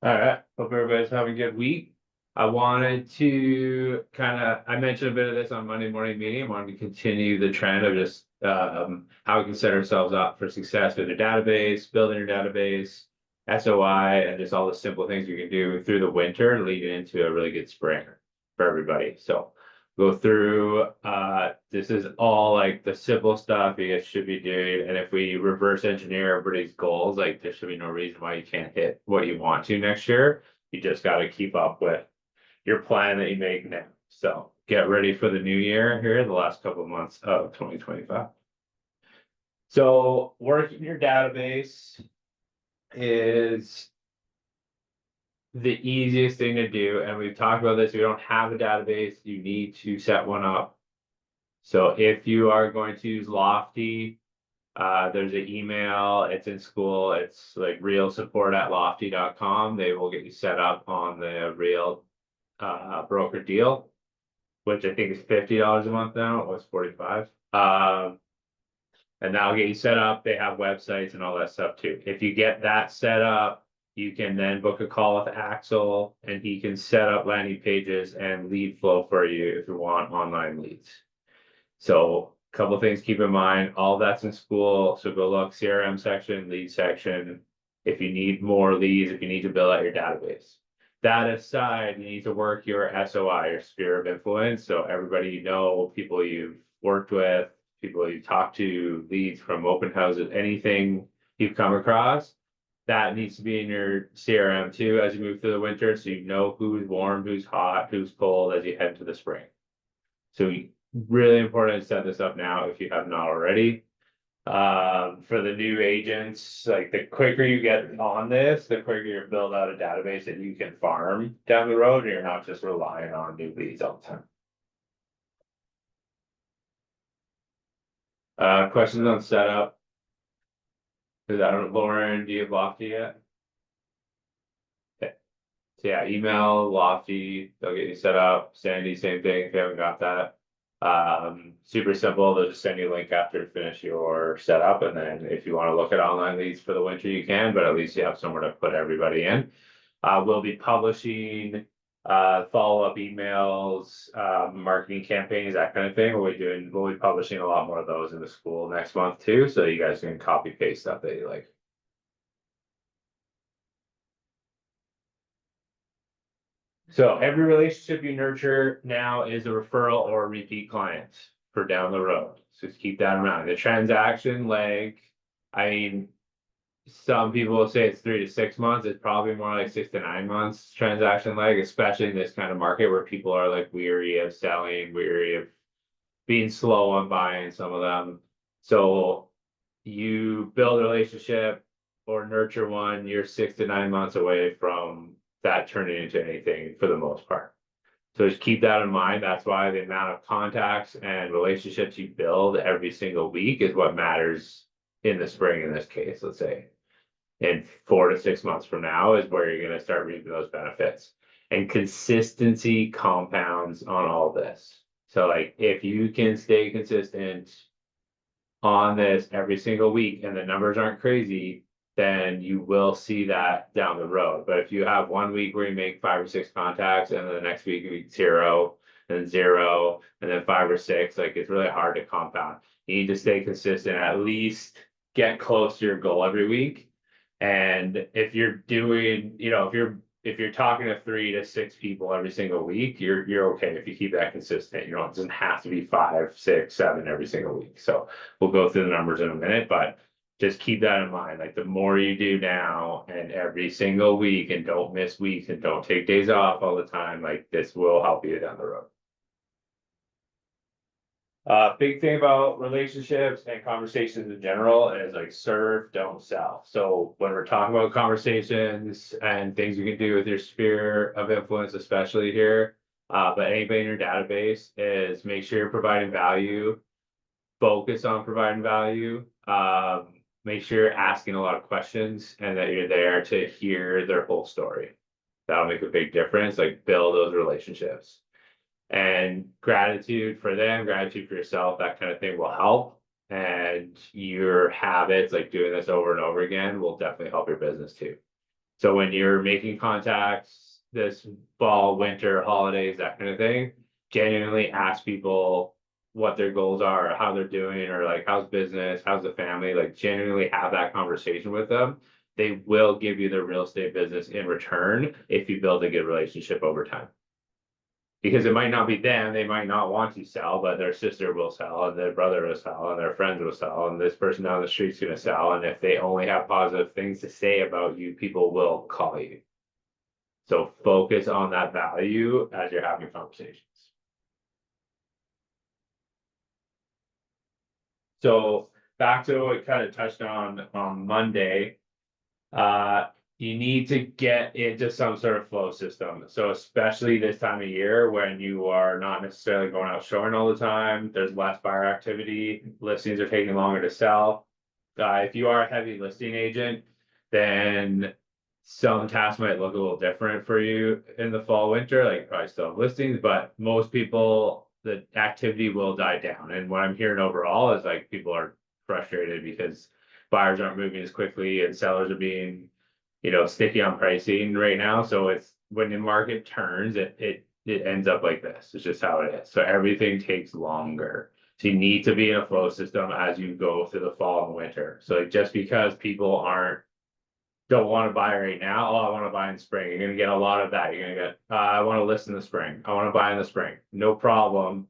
All right. Hope everybody's having a good week. I wanted to I mentioned a bit of this on Monday morning meeting. I wanted to continue the trend of just how we can set ourselves up for success with your database, building your database, SOI, and just all the simple things you can do through the winter leading into a really good spring for everybody. So go through, this is all like the simple stuff you guys should be doing. And if we reverse engineer everybody's goals, like there should be no reason why you can't hit what you want to next year. You just got to keep up with your plan that you make now. So get ready for the new year here, the last couple of months of 2025. So working your database is the easiest thing to do. And we've talked about this. If you don't have a database, you need to set one up. So if you are going to use Lofty, there's an email, it's in school, it's like real support@lofty.com. They will get you set up on the real broker deal, which I think is $50 a month now. It was 45. And that'll get you set up. They have websites and all that stuff too. If you get that set up, you can then book a call with Axel and he can set up landing pages and lead flow for you if you want online leads. So a couple of things keep in mind, all that's in school. So go look CRM section, lead section. If you need more leads, if you need to build out your database. That aside, you need to work your SOI, your sphere of influence. So everybody you know, people you've worked with, people you talk to, leads from open houses, anything you've come across, that needs to be in your CRM too as you move through the winter. So you know who's warm, who's hot, who's cold as you head into the spring. So really important to set this up now if you have not already. For the new agents, like the quicker you get on this, the quicker you build out a database that you can farm down the road, and you're not just relying on new leads all the time. Questions on setup? Is that Lauren, do you have Lofty yet? Okay. So yeah, email Lofty, they'll get you set up. Sandy, same thing if you haven't got that. Super simple. They'll just send you a link after to finish your setup. And then if you want to look at online leads for the winter, you can, but at least you have somewhere to put everybody in. We'll be publishing follow-up emails, marketing campaigns, that kind of thing. We'll be publishing a lot more of those in the school next month too. So you guys can copy paste stuff that you like. So every relationship you nurture now is a referral or a repeat client for down the road. So just keep that in mind. The transaction leg, I mean, some people will say it's 3 to 6 months. It's probably more like 6 to 9 months transaction leg, especially in this kind of market where people are like weary of selling, weary of being slow on buying some of them. So you build a relationship or nurture one, you're 6 to 9 months away from that turning into anything for the most part. So just keep that in mind. That's why the amount of contacts and relationships you build every single week is what matters in the spring in this case, let's say. And 4 to 6 months from now is where you're going to start reaping those benefits. And consistency compounds on all this. So like if you can stay consistent on this every single week and the numbers aren't crazy, then you will see that down the road. But if you have 1 week where you make 5 or 6 contacts and then the next week you make 0, and then 0, and then 5 or 6, like it's really hard to compound. You need to stay consistent, at least get close to your goal every week. And if you're doing, if you're talking to 3 to 6 people every single week, you're okay if you keep that consistent. It doesn't have to be 5, 6, 7 every single week. So we'll go through the numbers in a minute, but just keep that in mind. Like the more you do now and every single week, and don't miss weeks and don't take days off all the time, like this will help you down the road. Big thing about relationships and conversations in general is like serve, don't sell. So when we're talking about conversations and things you can do with your sphere of influence, especially here, but anybody in your database, is make sure you're providing value, focus on providing value, make sure you're asking a lot of questions and that you're there to hear their whole story. That'll make a big difference, like build those relationships. And gratitude for them, gratitude for yourself, that kind of thing will help. And your habits, like doing this over and over again, will definitely help your business too. So when you're making contacts this fall, winter, holidays, that kind of thing, genuinely ask people what their goals are, how they're doing, or like how's business, how's the family, like genuinely have that conversation with them. They will give you their real estate business in return if you build a good relationship over time. Because it might not be them, they might not want to sell, but their sister will sell, and their brother will sell, and their friends will sell, and this person down the street's gonna sell. And if they only have positive things to say about you, people will call you. So focus on that value as you're having conversations. So back to what we kind of touched on Monday, you need to get into some sort of flow system. So especially this time of year when you are not necessarily going out showing all the time, there's less buyer activity, listings are taking longer to sell. If you are a heavy listing agent, then some tasks might look a little different for you in the fall, winter, like probably still have listings, but most people, the activity will die down. And what I'm hearing overall is like people are frustrated because buyers aren't moving as quickly and sellers are being, sticky on pricing right now. So it's when the market turns, it ends up like this. It's just how it is. So everything takes longer. So you need to be in a flow system as you go through the fall and winter. So like just because people don't want to buy right now, oh, I want to buy in spring. You're gonna get a lot of that. You're gonna get, I want to list in the spring. I want to buy in the spring. No problem.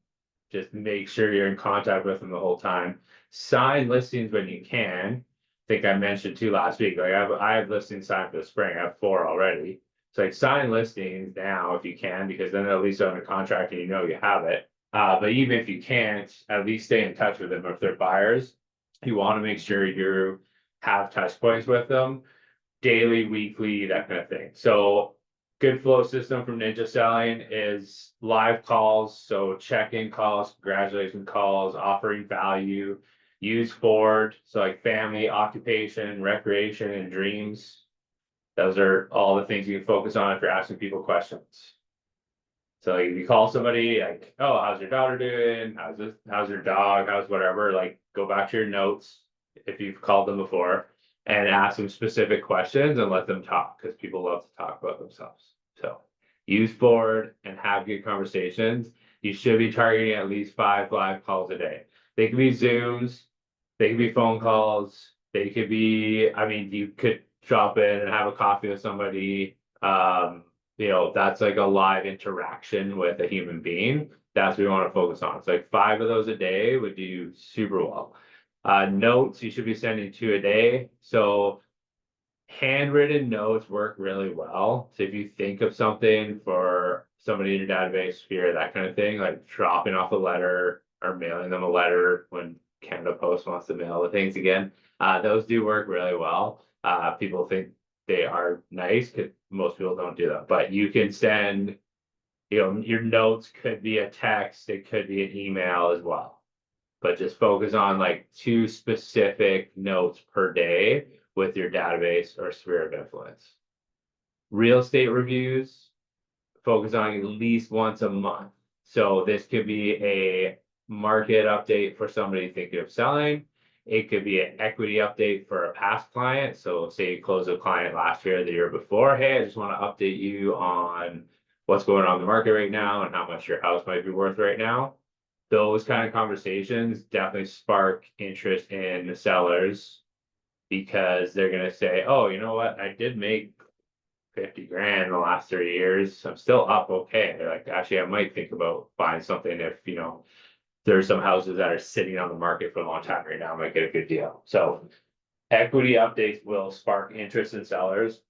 Just make sure you're in contact with them the whole time. Sign listings when you can. I think I mentioned too last week. Like I have listings signed for the spring. I have 4 already. So like sign listings now if you can, because then at least under contract and you have it. But even if you can't, at least stay in touch with them. If they're buyers, you want to make sure you have touch points with them daily, weekly, that kind of thing. So good flow system from Ninja Selling is live calls. So check-in calls, congratulations calls, offering value, use Ford. So like family, occupation, recreation, and dreams. Those are all the things you can focus on if you're asking people questions. So like, if you call somebody like, oh, how's your daughter doing? How's your dog? How's whatever? Like go back to your notes if you've called them before and ask them specific questions and let them talk because people love to talk about themselves. So use board and have good conversations. You should be targeting at least 5 live calls a day. They could be Zooms, they could be phone calls, they could be, you could drop in and have a coffee with somebody. That's like a live interaction with a human being. That's what we want to focus on. It's like 5 of those a day would do super well. Notes, you should be sending 2 a day. So handwritten notes work really well. So if you think of something for somebody in your database sphere, that kind of thing, like dropping off a letter or mailing them a letter when Canada Post wants to mail the things again, those do work really well. People think they are nice because most people don't do that, but you can send, your notes could be a text, it could be an email as well. But just focus on like 2 specific notes per day with your database or sphere of influence. Real estate reviews, focus on at least once a month. So this could be a market update for somebody thinking of selling. It could be an equity update for a past client. So say you closed a client last year, the year before, hey, I just want to update you on what's going on in the market right now and how much your house might be worth right now. Those kind of conversations definitely spark interest in the sellers because they're going to say, oh, you know what? I did make 50 grand in the last 3 years. I'm still up okay. They're like, actually, I might think about buying something if, there's some houses that are sitting on the market for a long time right now, I might get a good deal. So equity updates will spark interest in sellers.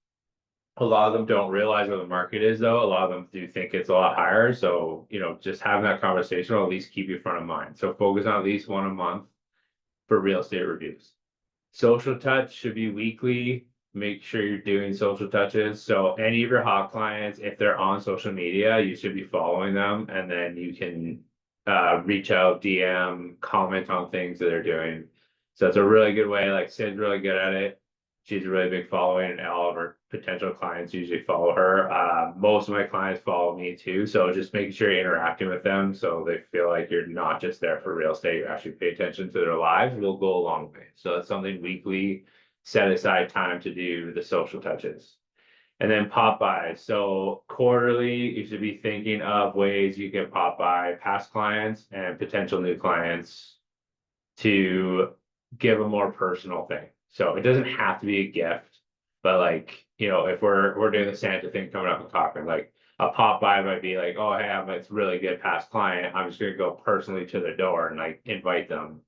A lot of them don't realize where the market is though. A lot of them do think it's a lot higher. So, just having that conversation will at least keep you front of mind. So focus on at least 1 a month for real estate reviews. Social touch should be weekly. Make sure you're doing social touches. So any of your hot clients, if they're on social media, you should be following them and then you can reach out, DM, comment on things that they're doing. So it's a really good way. Like Sid's really good at it. She's a really big following and all of our potential clients usually follow her. Most of my clients follow me too. So just making sure you're interacting with them so they feel like you're not just there for real estate, you actually pay attention to their lives will go a long way. So that's something weekly, set aside time to do the social touches. And then pop by. So quarterly, you should be thinking of ways you can pop by past clients and potential new clients to give a more personal thing. So it doesn't have to be a gift, but like, if we're doing the Santa thing coming up in Cochrane, like a pop by might be like, oh, hey, I'm it's really good past client. I'm just gonna go personally to the door and like invite them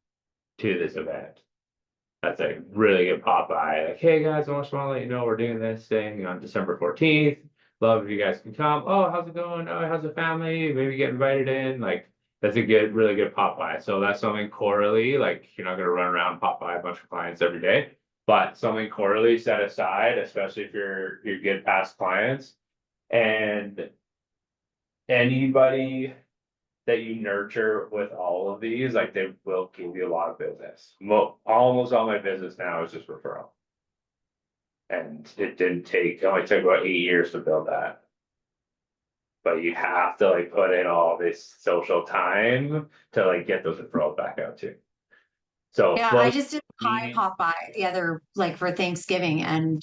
to this event. That's a really good pop by. Like, hey guys, I just want to let you know we're doing this thing on December 14th. Love if you guys can come. Oh, how's it going? Oh, how's the family? Maybe get invited in. Like, that's a really good pop by. So that's something quarterly. Like, you're not gonna run around and pop by a bunch of clients every day, but something quarterly set aside, especially if you're good past clients. And anybody that you nurture with all of these, like they will give you a lot of business. Almost all my business now is just referral. And it only took about 8 years to build that. But you have to like put in all this social time to like get those referrals back out too. So Yeah, flow I just did a pie meeting, pop by the other like for Thanksgiving and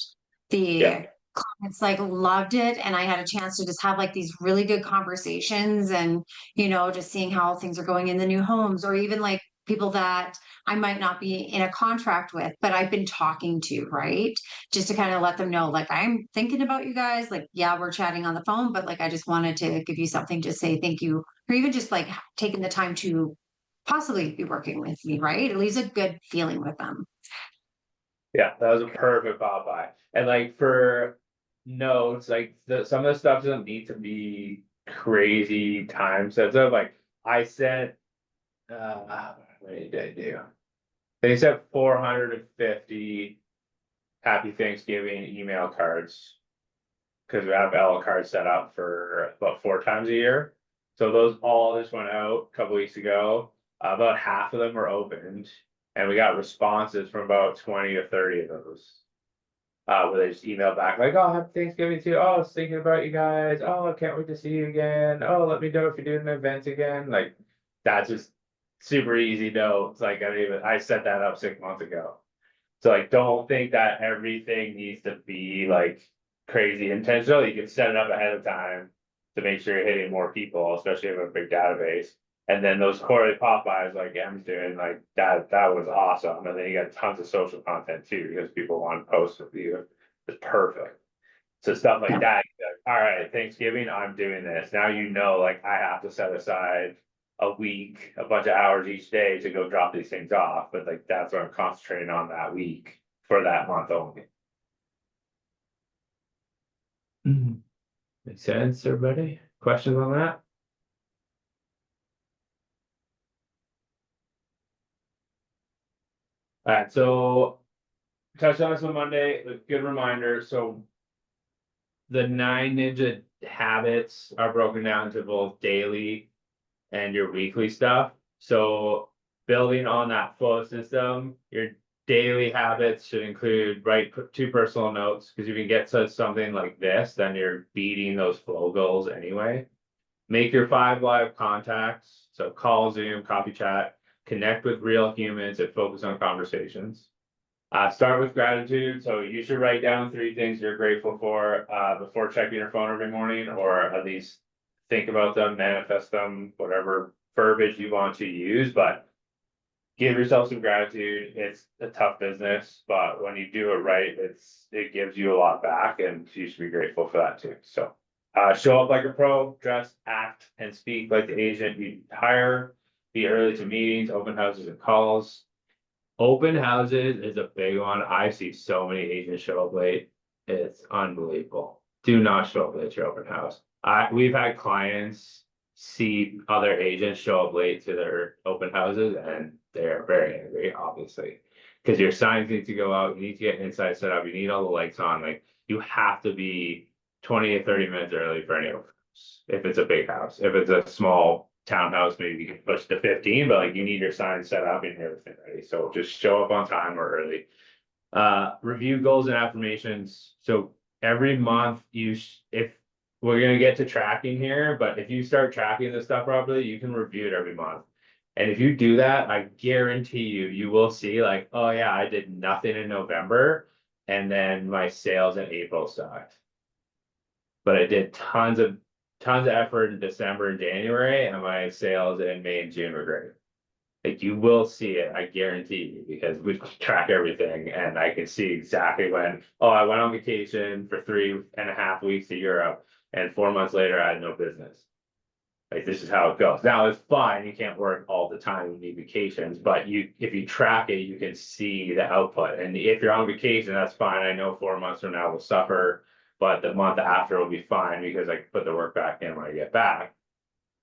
yeah, the clients like loved it. And I had a chance to just have like these really good conversations and, just seeing how things are going in the new homes or even like people that I might not be in a contract with, but I've been talking to, right? Just to kind of let them know, like, I'm thinking about you guys. Like, yeah, we're chatting on the phone, but like, I just wanted to give you something to say thank you, or even just like taking the time to possibly be working with me, right? It leaves a good feeling with them. yeah, that was a perfect pop by. And like for notes, like some of the stuff doesn't need to be crazy time sensitive. Like I sent what did I do? They sent 450 Happy Thanksgiving email cards because we have Ella cards set up for about 4 times a year. So those all just went out a couple weeks ago. About half of them were opened, and we got responses from about 20 to 30 of those. Where they just emailed back like, "Oh, happy Thanksgiving to you. Oh, I was thinking about you guys. Oh, I can't wait to see you again. Oh, let me know if you're doing an event again." Like that's just super easy notes. Like I set that up 6 months ago. So like, don't think that everything needs to be like crazy intentional. You can set it up ahead of time to make sure you're hitting more people, especially if you have a big database. And then those quarterly pop-bys like M's doing, like that was awesome. And then you got tons of social content too, because people want to post with you. It's perfect. So stuff like Yeah. that, like, all right, Thanksgiving, I'm doing this. Now like I have to set aside a week, a bunch of hours each day to go drop these things off. But like that's what I'm concentrating on that week for that month only. Mhm. Makes sense, everybody? Questions on that? All right, so touched on this on Monday, a good reminder. So the 9 ninja habits are broken down into both daily and your weekly stuff. So building on that flow system, your daily habits should include write 2 personal notes, because if you get to something like this, then you're beating those flow goals anyway. Make your 5 live contacts. So call, Zoom, coffee chat, connect with real humans and focus on conversations. Start with gratitude. So you should write down 3 things you're grateful for before checking your phone every morning, or at least think about them, manifest them, whatever verbiage you want to use. But give yourself some gratitude. It's a tough business, but when you do it right, it gives you a lot back, and you should be grateful for that too. So show up like a pro, dress, act, and speak like the agent you hire. Be early to meetings, open houses, and calls. Open houses is a big one. I see so many agents show up late. It's unbelievable. Do not show up late at your open house. We've had clients see other agents show up late to their open houses, and they're very angry, obviously. Because your signs need to go out, you need to get inside set up, you need all the lights on. Like you have to be 20 to 30 minutes early for any open house. If it's a big house. If it's a small townhouse, maybe you can push to 15, but like you need your sign set up and everything ready. So just show up on time or early. Review goals and affirmations. So every month if we're gonna get to tracking here, but if you start tracking this stuff properly, you can review it every month. And if you do that, I guarantee you will see like, oh yeah, I did nothing in November, and then my sales in April sucked. But I did tons of effort in December and January, and my sales in May and June were great. Like you will see it, I guarantee you, because we track everything and I can see exactly when, oh, I went on vacation for 3.5 weeks to Europe and 4 months later I had no business. Like this is how it goes. Now it's fine, you can't work all the time, you need vacations, but if you track it, you can see the output. And if you're on vacation, that's fine. I know 4 months from now will suffer, but the month after will be fine because I can put the work back in when I get back.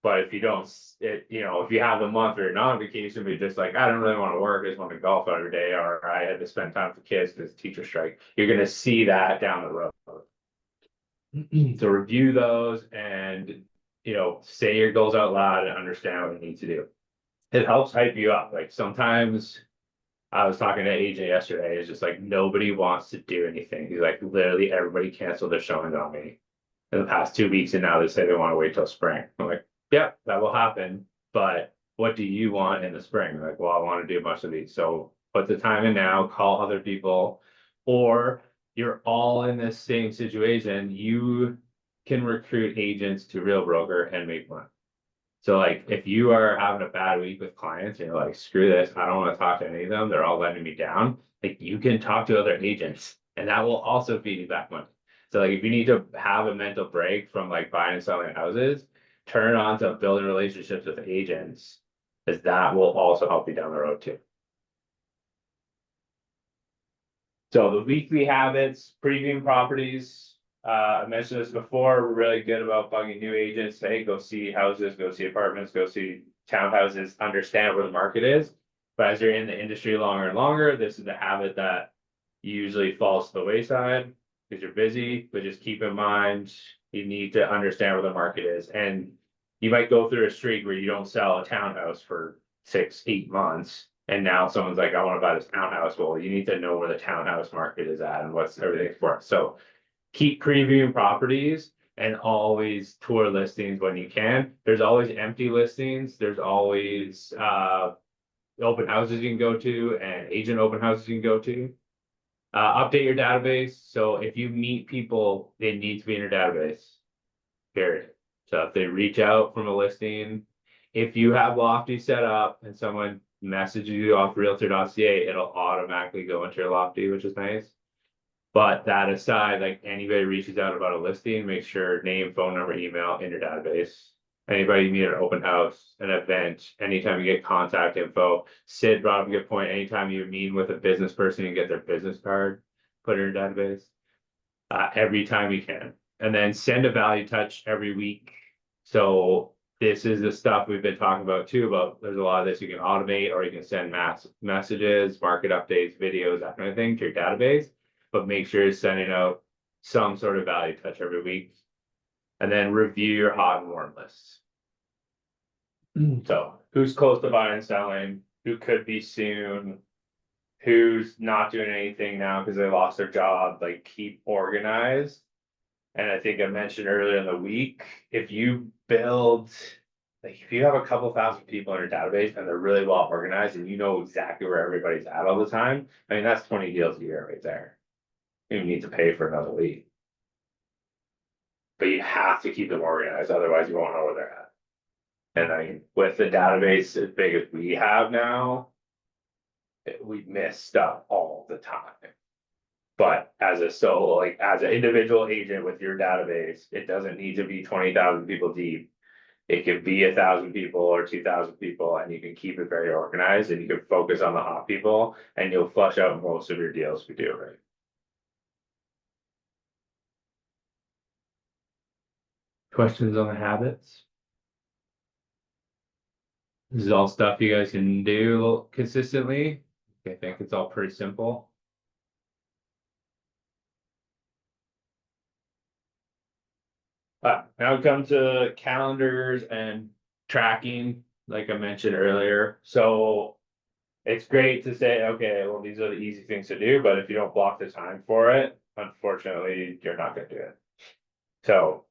But if you don't, if you have a month where you're not on vacation, but you're just like, I don't really want to work, I just want to golf every day, or I had to spend time with kids because teacher strike, you're gonna see that down the road. So review those and, say your goals out loud and understand what you need to do. It helps hype you up. Like sometimes I was talking to an agent yesterday, it's just like nobody wants to do anything. He's like, literally everybody canceled their showings on me in the past 2 weeks, and now they say they want to wait till spring. I'm like, yep, that will happen. But what do you want in the spring? Like, well, I want to do a bunch of these. So put the time in now, call other people, or you're all in this same situation. You can recruit agents to Real Broker and make money. So like if you are having a bad week with clients and you're like, screw this, I don't want to talk to any of them, they're all letting me down. Like you can talk to other agents and that will also feed you back money. So like if you need to have a mental break from like buying and selling houses, turn it on to building relationships with agents, because that will also help you down the road too. So the weekly habits, previewing properties. I mentioned this before, we're really good about bugging new agents. Hey, go see houses, go see apartments, go see townhouses, understand where the market is. But as you're in the industry longer and longer, this is a habit that usually falls to the wayside because you're busy, but just keep in mind, you need to understand where the market is. And you might go through a streak where you don't sell a townhouse for 6-8 months. And now someone's like, I want to buy this townhouse. Well, you need to know where the townhouse market is at and what's everything for. So keep previewing properties and always tour listings when you can. There's always empty listings. There's always open houses you can go to and agent open houses you can go to. Update your database. So if you meet people, they need to be in your database, period. So if they reach out from a listing, if you have Lofty set up and someone messages you off realtor.ca, it'll automatically go into your Lofty, which is nice. But that aside, like anybody reaches out about a listing, make sure name, phone number, email in your database. Anybody you meet at an open house, an event, anytime you get contact info. Sid brought up a good point. Anytime you meet with a business person, you get their business card, put it in your database. Every time you can. And then send a value touch every week. So this is the stuff we've been talking about too, about there's a lot of this you can automate, or you can send mass messages, market updates, videos, that kind of thing to your database. But make sure you're sending out some sort of value touch every week. And then review your hot and warm lists. So who's close to buying and selling, who could be soon, who's not doing anything now because they lost their job, like keep organized. And I think I mentioned earlier in the week, if you build, like if you have a couple thousand people in your database and they're really well organized and you know exactly where everybody's at all the time, I mean, that's 20 deals a year right there. You need to pay for another lead. But you have to keep them organized, otherwise you won't know where they're at. And I mean, with the database as big as we have now, we miss stuff all the time. But as as an individual agent with your database, it doesn't need to be 20,000 people deep. It could be 1,000 people or 2,000 people, and you can keep it very organized and you can focus on the hot people and you'll flush out most of your deals if you do it right. Questions on the habits? This is all stuff you guys can do consistently. I think it's all pretty simple. Now we come to calendars and tracking, like I mentioned earlier. So it's great to say, okay, well, these are the easy things to do, but if you don't block the time for it, unfortunately, you're not going to do it. So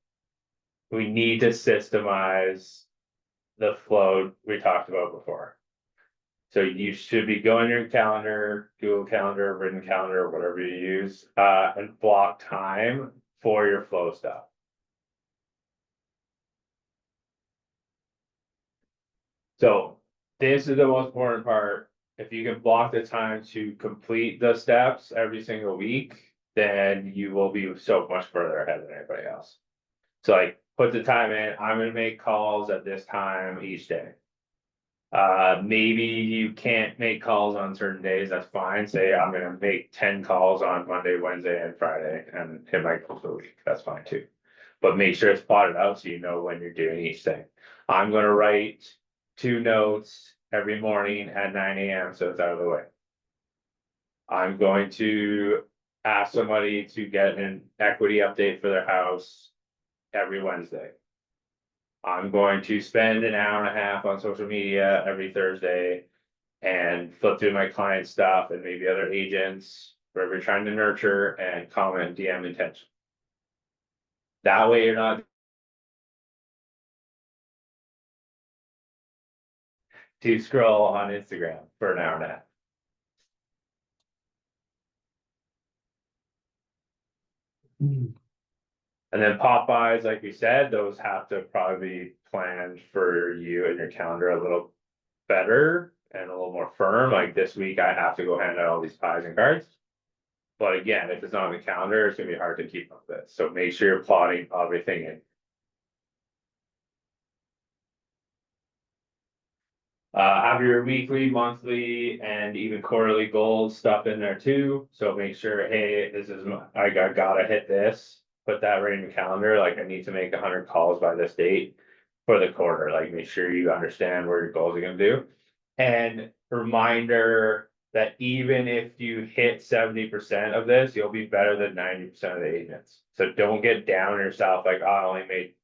we need to systemize the flow we talked about before. So you should be going your calendar, Google Calendar, written calendar, whatever you use, and block time for your flow stuff. So this is the most important part. If you can block the time to complete the steps every single week, then you will be so much further ahead than anybody else. So like, put the time in, I'm gonna make calls at this time each day. Maybe you can't make calls on certain days, that's fine. Say I'm gonna make 10 calls on Monday, Wednesday, and Friday and hit my goals for the week, that's fine too. But make sure it's plotted out so you know when you're doing each thing. I'm gonna write 2 notes every morning at 9 AM, so it's out of the way. I'm going to ask somebody to get an equity update for their house every Wednesday. I'm going to spend an hour and a half on social media every Thursday and flip through my client stuff and maybe other agents, wherever you're trying to nurture, and comment DM intention. That way you're not to scroll on Instagram for an hour and a half. And then pop-bys, like we said, those have to probably be planned for you and your calendar a little better and a little more firm. Like this week, I have to go hand out all these pies and cards. But again, if it's not on the calendar, it's gonna be hard to keep up with. So make sure you're plotting everything in. Have your weekly, monthly, and even quarterly goals stuff in there too. So make sure, hey, this is I gotta hit this. Put that right in your calendar. Like I need to make 100 calls by this date for the quarter. Like make sure you understand where your goals are gonna do. And reminder that even if you hit 70% of this, you'll be better than 90% of the agents. So don't get down on yourself like, oh, I only made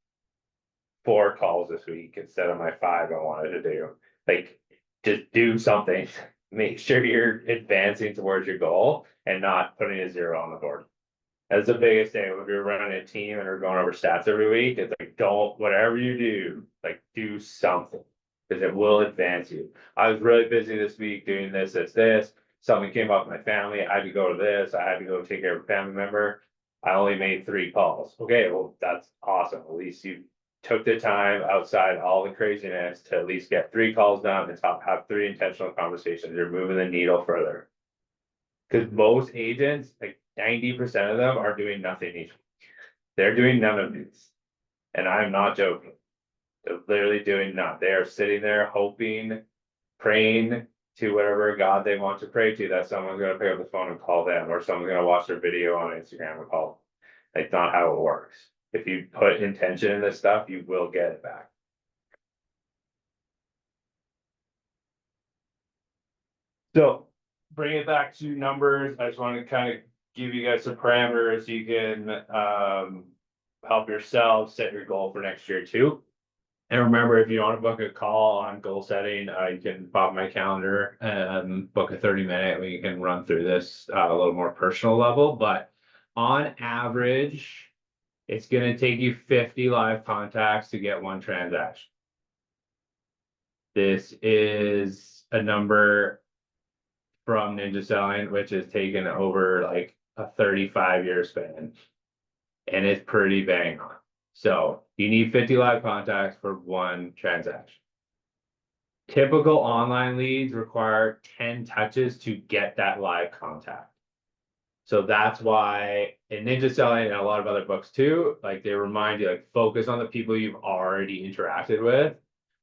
4 calls this week instead of my 5 I wanted to do. Like, just do something. Make sure you're advancing towards your goal and not putting a 0 on the board. That's the biggest thing. If you're running a team and we're going over stats every week, it's like, don't, whatever you do, like, do something. Because it will advance you. I was really busy this week doing this. Something came up with my family. I had to go to this. I had to go take care of a family member. I only made 3 calls. Okay, well, that's awesome. At least you took the time outside all the craziness to at least get 3 calls done and have 3 intentional conversations. You're moving the needle further. Because most agents, like 90% of them, are doing nothing each week. They're doing none of these. And I'm not joking. They're literally doing none. They are sitting there hoping, praying to whatever God they want to pray to, that someone's gonna pick up the phone and call them, or someone's gonna watch their video on Instagram and call them. That's not how it works. If you put intention in this stuff, you will get it back. So bring it back to numbers. I just want to kind of give you guys some parameters so you can help yourself set your goal for next year too. And remember, if you want to book a call on goal setting, you can pop my calendar and book a 30-minute. We can run through this a little more personal level, but on average, it's going to take you 50 live contacts to get 1 transaction. This is a number from Ninja Selling, which has taken over like a 35-year span. And it's pretty bang on. So you need 50 live contacts for 1 transaction. Typical online leads require 10 touches to get that live contact. So that's why in Ninja Selling and a lot of other books too, like they remind you, like focus on the people you've already interacted with,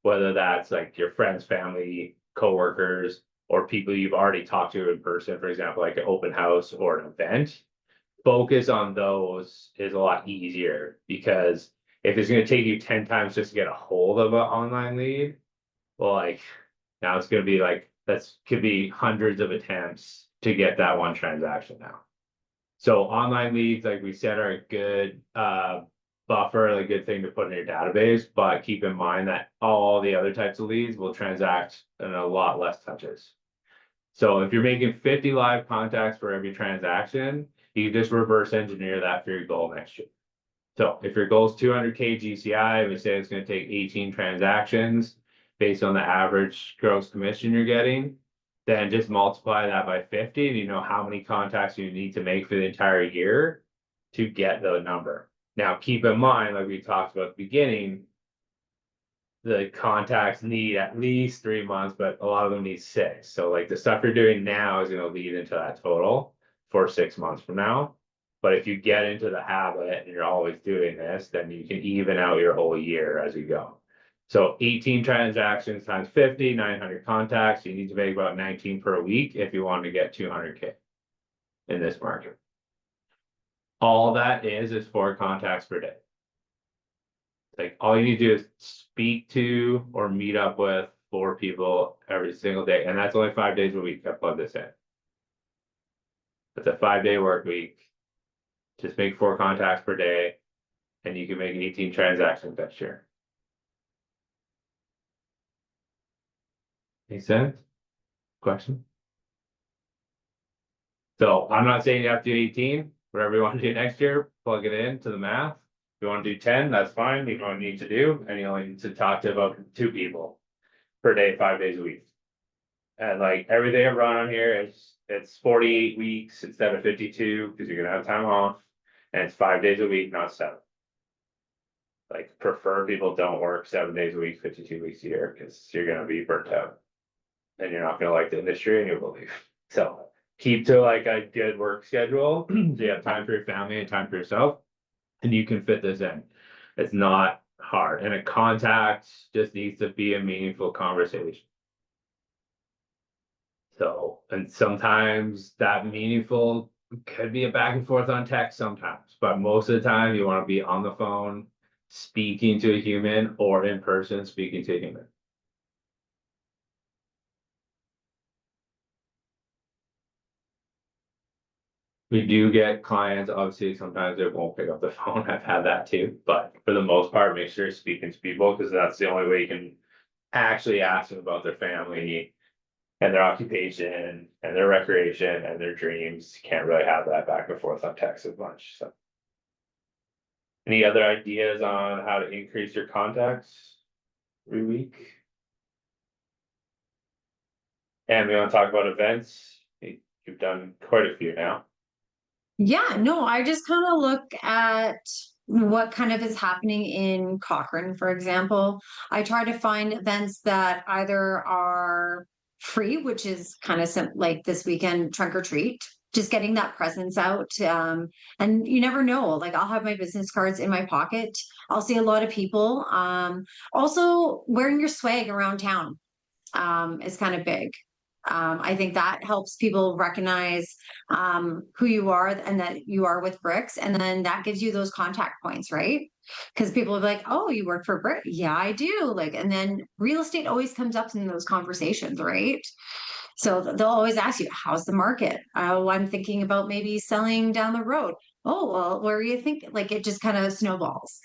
whether that's like your friends, family, coworkers, or people you've already talked to in person, for example, like an open house or an event. Focus on those is a lot easier, because if it's going to take you 10 times just to get a hold of an online lead, well, like now it's going to be like, could be hundreds of attempts to get that 1 transaction now. So online leads, like we said, are a good buffer, a good thing to put in your database, but keep in mind that all the other types of leads will transact in a lot less touches. So if you're making 50 live contacts for every transaction, you can just reverse engineer that for your goal next year. So if your goal is 200K GCI, we say it's going to take 18 transactions based on the average gross commission you're getting, then just multiply that by 50 and you know how many contacts you need to make for the entire year to get the number. Now, keep in mind, like we talked about at the beginning, the contacts need at least 3 months, but a lot of them need 6. So like the stuff you're doing now is gonna lead into that total for 6 months from now. But if you get into the habit and you're always doing this, then you can even out your whole year as you go. So 18 transactions times 50, 900 contacts, you need to make about 19 per week if you want to get 200K in this market. All that is 4 contacts per day. Like all you need to do is speak to or meet up with 4 people every single day. And that's only 5 days a week. I plug this in. It's a 5-day work week. Just make 4 contacts per day and you can make 18 transactions next year. Make sense? Question? So I'm not saying you have to do 18, whatever you want to do next year, plug it in to the math. If you want to do 10, that's fine. You don't need to do, and you only need to talk to about 2 people per day, 5 days a week. And like everything I've run on here is it's 48 weeks instead of 52 because you're gonna have time off, and it's 5 days a week, not 7. Like prefer people don't work 7 days a week, 52 weeks a year, because you're gonna be burnt out. And you're not gonna like the industry and you'll leave. So keep to like a good work schedule, so you have time for your family and time for yourself. And you can fit this in. It's not hard. And a contact just needs to be a meaningful conversation. So, and sometimes that meaningful could be a back and forth on text sometimes, but most of the time you want to be on the phone, speaking to a human, or in person, speaking to a human. We do get clients, obviously, sometimes they won't pick up the phone. I've had that too, but for the most part, make sure you're speaking to people because that's the only way you can actually ask them about their family and their occupation and their recreation and their dreams. You can't really have that back and forth on text as much. So, any other ideas on how to increase your contacts every week? And we want to talk about events. You've done quite a few now. Yeah, no, I just kind of look at what kind of is happening in Cochrane, for example. I try to find events that either are free, which is kind of like this weekend trunk or treat, just getting that presence out. And you never know, like I'll have my business cards in my pocket. I'll see a lot of people. Also wearing your swag around town is kind of big. I think that helps people recognize who you are and that you are with BRIX, and then that gives you those contact points, right? Because people are like, "Oh, you work for BRIX? Yeah, I do." Like, and then real estate always comes up in those conversations, right? So they'll always ask you, "How's the market?" "Oh, I'm thinking about maybe selling down the road." "Oh, well, where are you thinking?" Like, it just kind of snowballs.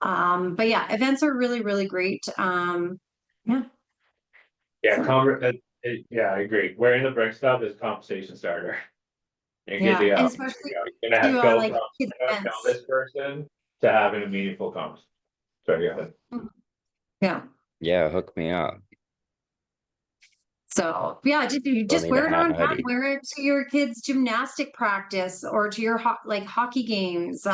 But yeah, events are really, really great. Yeah. Yeah, So. yeah, I agree. Wearing the brick stuff is conversation starter. You're good to Yeah, and go. especially You're gonna have to to, go like, from kids I don't know events. this person to having a meaningful conversation. Sorry, go ahead. Yeah. Yeah, hook me up. So, yeah, you Don't just need a wear it hat on and a time, hoodie. wear it to your kids' gymnastic practice or to your like hockey games.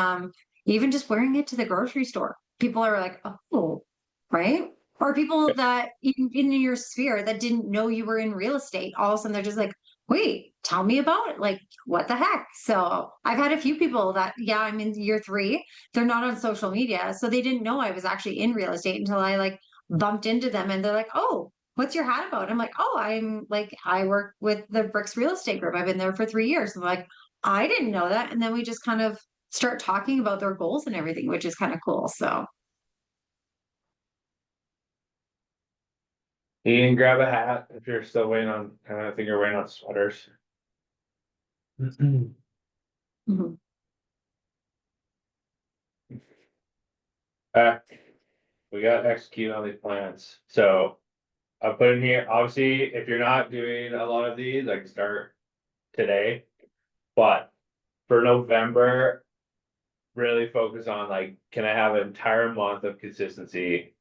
Even just wearing it to the grocery store. People are like, "Oh," right? Or people that in your sphere that didn't know you were in real estate, all of a sudden they're just like, "Wait, tell me about it." Like, what the heck? So I've had a few people that, yeah, I'm in year 3. They're not on social media, so they didn't know I was actually in real estate until I like bumped into them and they're like, "Oh, what's your hat about?" I'm like, "Oh, I work with the BRIX Real Estate Group. I've been there for 3 years." And they're like, "I didn't know that." And then we just kind of start talking about their goals and everything, which is kind of cool. So You can grab a hat if you're still waiting on, I think you're waiting on sweaters. mhm. Uh, we got to execute on these plans. So I put in here, obviously, if you're not doing a lot of these, I can start today. But for November, really focus on like, can I have an entire month of consistency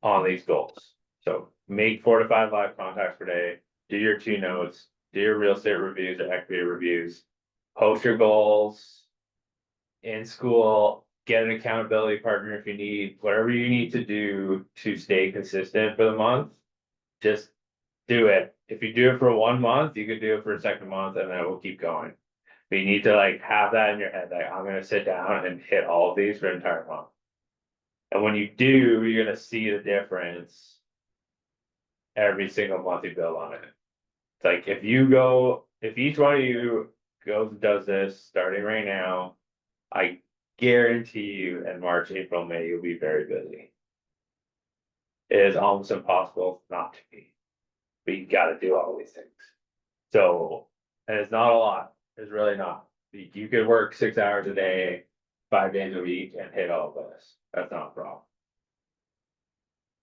on these goals? So make 4 to 5 live contacts per day, do your 2 notes, do your real estate reviews or equity reviews, post your goals in school get an accountability partner if you need, whatever you need to do to stay consistent for the month. Just do it. If you do it for 1 month, you can do it for a second month and then we'll keep going. But you need to like have that in your head, like I'm gonna sit down and hit all of these for an entire month. And when you do, you're gonna see the difference every single month you build on it. It's like if each one of you goes and does this starting right now, I guarantee you in March, April, May, you'll be very busy. It is almost impossible not to be, but you gotta do all these things. So, and it's not a lot, it's really not. You could work 6 hours a day, 5 days a week and hit all of this, that's not a problem.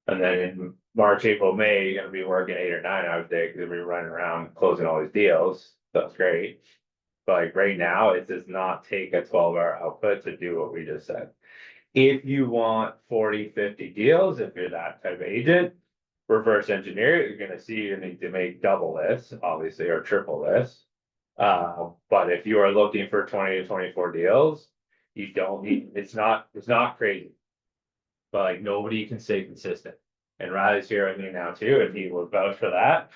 And then in March, April, May, you're gonna be working 8 or 9 hours a day, because you're running around closing all these deals, that's great. But like right now, it does not take a 12-hour output to do what we just said. If you want 40, 50 deals, if you're that type of agent, reverse engineer it, you're gonna see you need to make double this, obviously, or triple this. But if you are looking for 20 to 24 deals, you don't need, it's not crazy. But like nobody can stay consistent. And Riley's here with me now too, and he will vouch for that.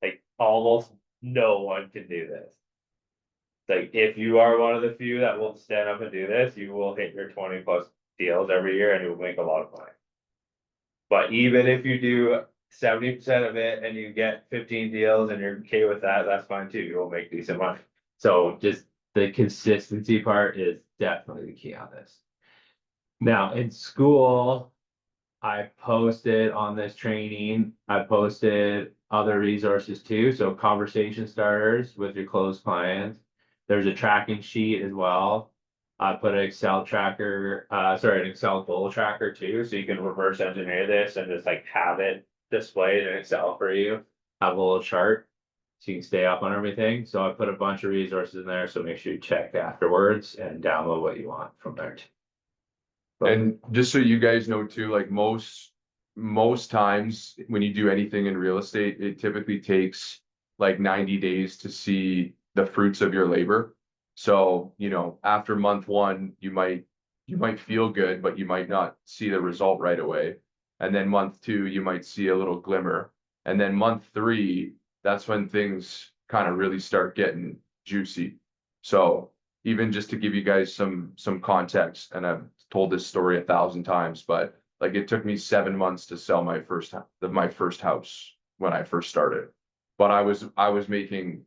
Like almost no one can do this. Like if you are one of the few that will stand up and do this, you will hit your 20+ deals every year and you'll make a lot of money. But even if you do 70% of it and you get 15 deals and you're okay with that, that's fine too. You will make decent money. So just the consistency part is definitely the key on this. Now in school, I posted on this training, I posted other resources too. So conversation starters with your closed clients. There's a tracking sheet as well. I put an Excel tracker, an Excel goal tracker too, so you can reverse engineer this and just like have it displayed in Excel for you. Have a little chart so you can stay up on everything. So I put a bunch of resources in there, so make sure you check afterwards and download what you want from there too. And just so you guys know too, like most times when you do anything in real estate, it typically takes like 90 days to see the fruits of your labor. So, you know, after month one, you might feel good, but you might not see the result right away. And then month two, you might see a little glimmer. And then month three, that's when things kind of really start getting juicy. So even just to give you guys some context, and I've told this story 1,000 times, but like it took me 7 months to sell my first house when I first started. But I was making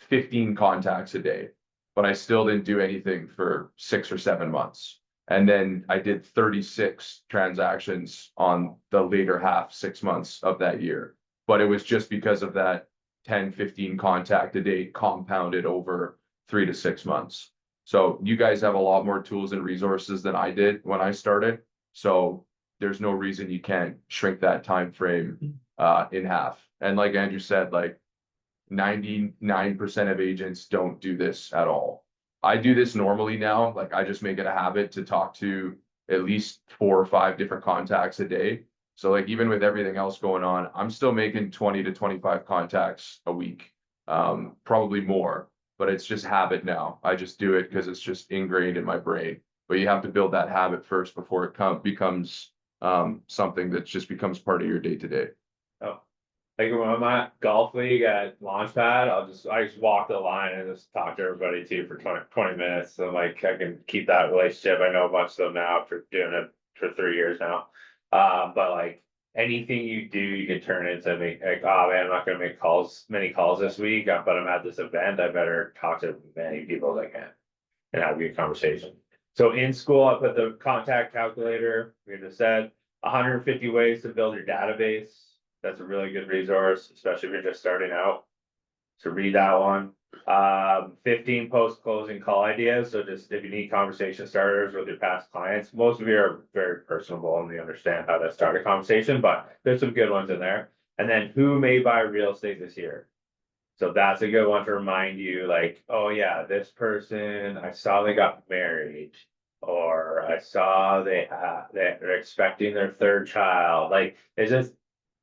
15 contacts a day, but I still didn't do anything for 6 or 7 months. And then I did 36 transactions on the later half 6 months of that year. But it was just because of that 10, 15 contact a day compounded over 3 to 6 months. So you guys have a lot more tools and resources than I did when I started. So there's no reason you can't shrink that time frame in half. And like Andrew said, like 99% of agents don't do this at all. I do this normally now. Like I just make it a habit to talk to at least 4 or 5 different contacts a day. So like even with everything else going on, I'm still making 20 to 25 contacts a week, probably more. But it's just habit now. I just do it because it's just ingrained in my brain. But you have to build that habit first before it becomes something that just becomes part of your day to day. Oh, like when I'm at golf league at Launchpad, I just walk the line and just talk to everybody too for 20 minutes. So like I can keep that relationship. I know a bunch of them now after doing it for 3 years now. But like anything you do, you can turn into like, oh man, I'm not gonna make many calls this week, but I'm at this event. I better talk to as many people as I can and have a good conversation. So in school, I put the contact calculator. We just said 150 ways to build your database. That's a really good resource, especially if you're just starting out. So read that one. 15 post-closing call ideas. So just if you need conversation starters with your past clients, most of you are very personable and they understand how to start a conversation, but there's some good ones in there. And then who may buy real estate this year? So that's a good one to remind you, like, oh yeah, this person, I saw they got married, or I saw they're expecting their 3rd child. Like it's just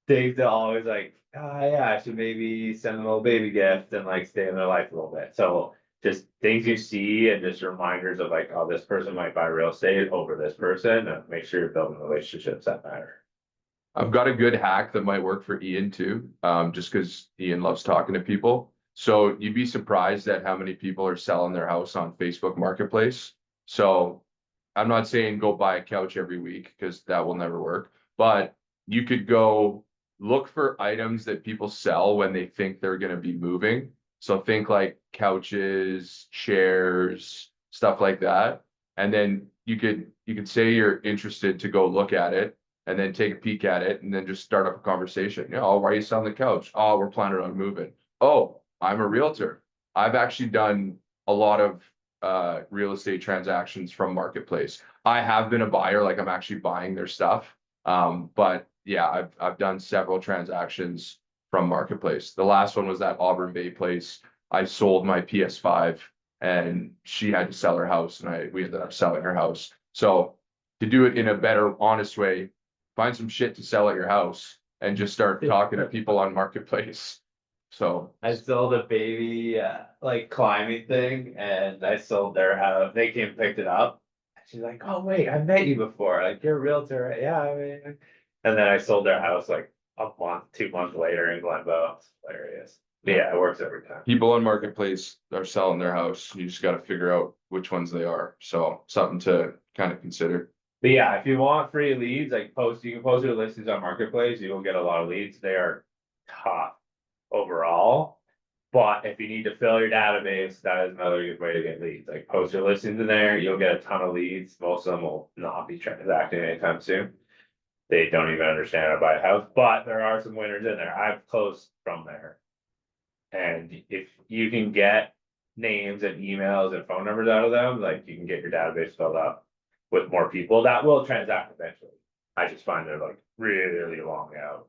things that always like, oh yeah, I should maybe send them a little baby gift and like stay in their life a little bit. So just things you see and just reminders of like, oh, this person might buy real estate over this person, and make sure you're building relationships that matter. I've got a good hack that might work for Ian too, just because Ian loves talking to people. So you'd be surprised at how many people are selling their house on Facebook Marketplace. So I'm not saying go buy a couch every week because that will never work, but you could go look for items that people sell when they think they're going to be moving. So think like couches, chairs, stuff like that. And then you could say you're interested to go look at it and then take a peek at it and then just start up a conversation. You know, oh, why are you selling the couch? Oh, we're planning on moving. Oh, I'm a realtor. I've actually done a lot of real estate transactions from Marketplace. I have been a buyer, like I'm actually buying their stuff. But yeah, I've done several transactions from Marketplace. The last one was that Auburn Bay place. I sold my PS5 and she had to sell her house and we ended up selling her house. So to do it in a better, honest way, find some shit to sell at your house and just start talking to people on Marketplace. So I sold a baby like climbing thing, and I sold their house. They came and picked it up. She's like, "Oh wait, I met you before. Like you're a realtor, right?" Yeah, I mean. And then I sold their house like a month, 2 months later in Glenbow. It's hilarious. But yeah, it works every time. people on Marketplace are selling their house. You just got to figure out which ones they are. So something to kind of consider. But yeah, if you want free leads, like you can post your listings on Marketplace. You will get a lot of leads. They are tough overall. But if you need to fill your database, that is another good way to get leads. Like post your listings in there, you'll get a ton of leads. Most of them will not be transacting anytime soon. They don't even understand how to buy a house, but there are some winners in there. I've closed from there. And if you can get names and emails and phone numbers out of them, like you can get your database filled up with more people that will transact eventually. I just find they're like really long out.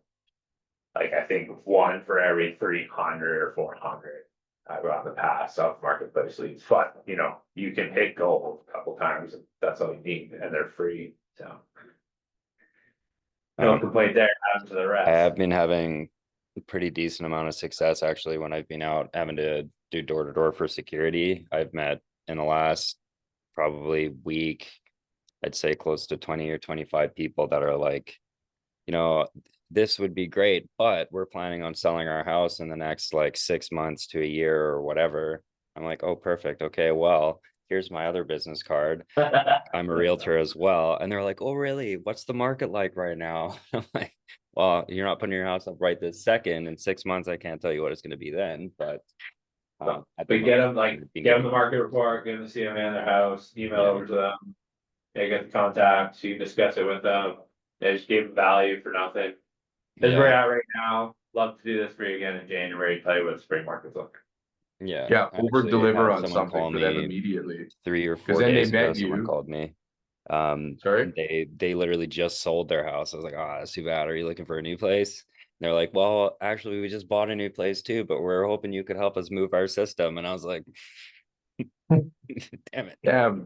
Like I think one for every 300 or 400 I've got in the past off Marketplace leads, but you know, you can hit gold a couple times and that's all you need and they're free, so. No complaint there, down to the I rest. have been having a pretty decent amount of success actually when I've been out having to do door to door for security. I've met in the last probably week, I'd say close to 20 or 25 people that are like, you know, this would be great, but we're planning on selling our house in the next like 6 months to a year or whatever. I'm like, oh, perfect. Okay, well, here's my other business card. I'm a realtor as well. And they're like, oh, really? What's the market like right now? I'm like, well, you're not putting your house up right this second. In 6 months, I can't tell you what it's going to be then. But Get them the market report, get them the CMA in their house, email over to them. They get the contact, you discuss it with them. They just give them value for nothing. As we're at right now, love to do this for you again in January, tell you what the spring market's looking. Yeah, over deliver on something for them immediately. 3 or 4 then days they ago, met someone you. called me. Sorry? They literally just sold their house. I was like, oh, that's too bad. Are you looking for a new place? And they're like, well, actually, we just bought a new place too, but we're hoping you could help us move our system. And I was like, damn it. Yeah.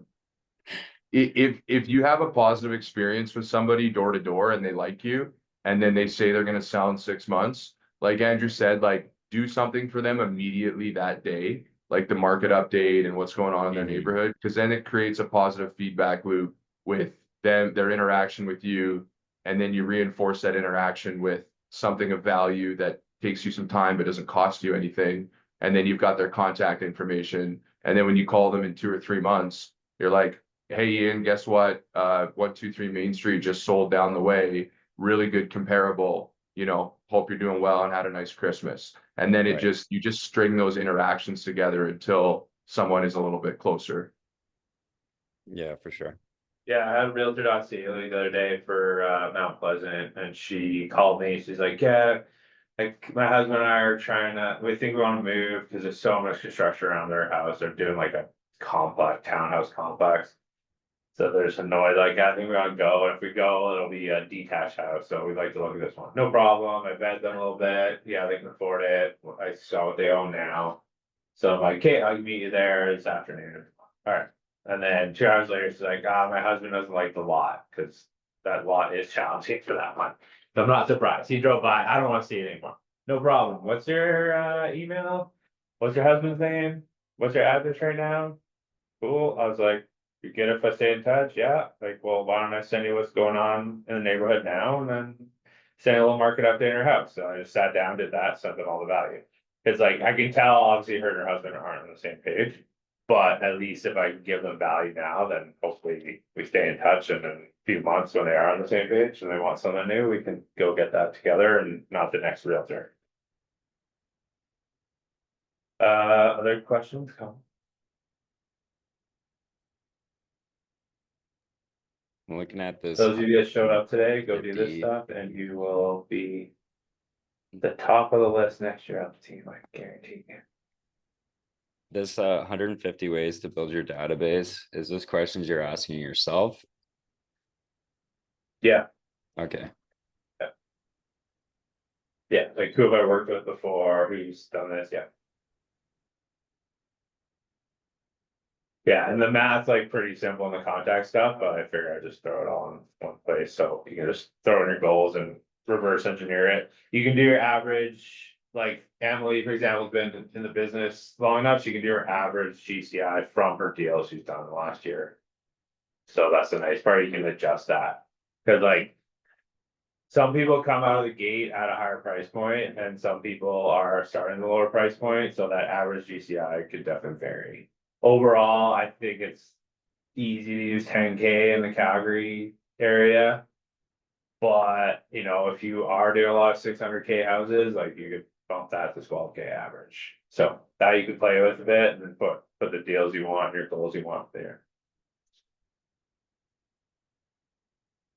If you have a positive experience with somebody door to door and they like you, and then they say they're going to sell in 6 months, like Andrew said, like do something for them immediately that day, like the market update and what's going on in their neighborhood, because then it creates a positive feedback loop with them, their interaction with you, and then you reinforce that interaction with something of value that takes you some time but doesn't cost you anything, and then you've got their contact information, and then when you call them in 2 or 3 months, you're like, hey Ian, guess what? 123 Main Street just sold down the way. Really good comparable. You know, hope you're doing well and had a nice Christmas. And then you just string those interactions together until someone is a little bit closer. Yeah, for sure. Yeah, I had Realtor.ca the other day for Mount Pleasant, and she called me. She's like, yeah, like my husband and I are we think we want to move because there's so much construction around their house. They're doing like a townhouse complex. So there's a noise like, I think we want to go. And if we go, it'll be a detached house. So we'd like to look at this one. No problem. I bet them a little bit. Yeah, they can afford it. I saw what they own now. So I'm like, okay, I'll meet you there this afternoon. All right. And then 2 hours later, she's like, my husband doesn't like the lot because that lot is challenging for that one. So I'm not surprised. He drove by. I don't want to see it anymore. No problem. What's your email? What's your husband's name? what's your address right now? Cool, I was like, you get it if I stay in touch, yeah, like, well, why don't I send you what's going on in the neighborhood now, and then. Send a little market update in her house, so I just sat down, did that, sent them all the value. It's like, I can tell, obviously, her and her husband aren't on the same page. But at least if I can give them value now, then hopefully we stay in touch, and in a few months when they are on the same page and they want something new, we can go get that together and not the next realtor. Other questions, comments? I'm looking at this. Those of you that showed up today, go do this 50. stuff and you will be. The top of the list next year on the team, I guarantee you. This 150 ways to build your database, is this questions you're asking yourself? Yeah, Okay, yeah, like who have I worked with before, who's done this, yeah. Yeah, and the math's like pretty simple in the contact stuff, but I figure I just throw it all in one place, so you can just throw in your goals and reverse engineer it. You can do your average, like Emily, for example, has been in the business long enough, she can do her average GCI from her deals she's done in the last year. So that's the nice part, you can adjust that, cause like. Some people come out of the gate at a higher price point, and some people are starting the lower price point, so that average GCI could definitely vary. Overall, I think it's easy to use 10K in the Calgary area. But, you know, if you are doing a lot of 600K houses, like you could bump that to 12K average. So that you could play with a bit and then put the deals you want, your goals you want there.